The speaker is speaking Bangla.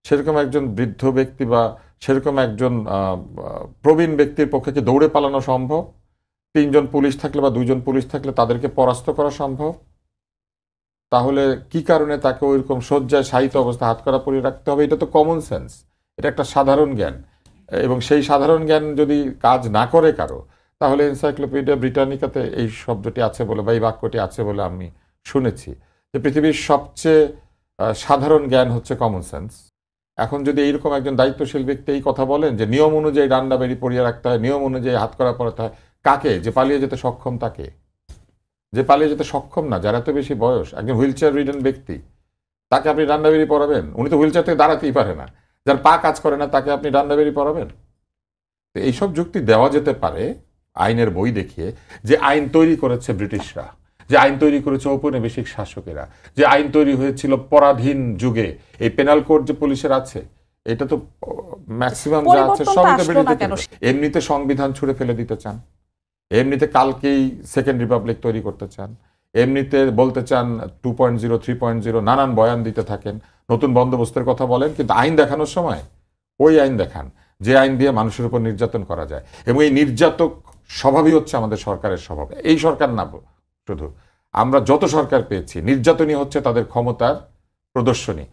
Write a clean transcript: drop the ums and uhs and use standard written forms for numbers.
সেরকম একজন বৃদ্ধ ব্যক্তি বা সেরকম একজন প্রবীণ ব্যক্তির পক্ষে কি দৌড়ে পালানো সম্ভব? ৩ জন পুলিশ থাকলে বা 2 জন পুলিশ থাকলে তাদেরকে পরাস্ত করা সম্ভব? তাহলে কি কারণে তাকে ওইরকম শয্যায় শায়িত অবস্থা হাতকড়া পরিয়ে রাখতে হবে? এটা তো কমন সেন্স, এটা একটা সাধারণ জ্ঞান। এবং সেই সাধারণ জ্ঞান যদি কাজ না করে কারো, তাহলে এনসাইক্লোপিডিয়া ব্রিটানিকাতে এই শব্দটি আছে বলে বা এই বাক্যটি আছে বলে আমি শুনেছি যে পৃথিবীর সবচেয়ে সাধারণ জ্ঞান হচ্ছে কমন সেন্স। এখন যদি এইরকম একজন দায়িত্বশীল ব্যক্তি এই কথা বলেন যে নিয়ম অনুযায়ী ডান্ডা বেরি পরিয়ে রাখতে হয়, নিয়ম অনুযায়ী হাতকড়া পরাতে হয়, কাকে? যে পালিয়ে যেতে সক্ষম তাকে। যে পালিয়ে যেতে সক্ষম না, যার এত বেশি বয়স, একজন হুইল চেয়ার রিডেন ব্যক্তি, তাকে আপনি ডান্ডা বেরি পরাবেন? উনি তো হুইল চেয়ার থেকে দাঁড়াতেই পারে না। যার পা কাজ করে না তাকে আপনি ডান্ডা বেরি পরাবেন? তো এইসব যুক্তি দেওয়া যেতে পারে আইনের বই দেখিয়ে, যে আইন তৈরি করেছে ব্রিটিশরা, যে আইন তৈরি করেছে ঔপনিবেশিক শাসকেরা, যে আইন তৈরি হয়েছিল পরাধীন যুগে। এই পেনাল কোড যে পুলিশের আছে, এটা তো ম্যাক্সিমাম যা আছে সবই তো ব্রিটিশ। এমনিতে সংবিধান ছুঁড়ে ফেলে দিতে চান, এমনিতে কালকেই সেকেন্ড রিপাবলিক তৈরি করতে চান, এমনিতে বলতে চান 2.0 3.0 নানান বয়ান দিতে থাকেন, নতুন বন্দোবস্তের কথা বলেন, কিন্তু আইন দেখানোর সময় ওই আইন দেখান যে আইন দিয়ে মানুষের উপর নির্যাতন করা যায়। এবং এই নির্যাতক স্বভাবই হচ্ছে আমাদের সরকারের স্বভাব। এই সরকার না, শুধু আমরা যত সরকার পেয়েছি নির্যাতনই হচ্ছে তাদের ক্ষমতার প্রদর্শনী।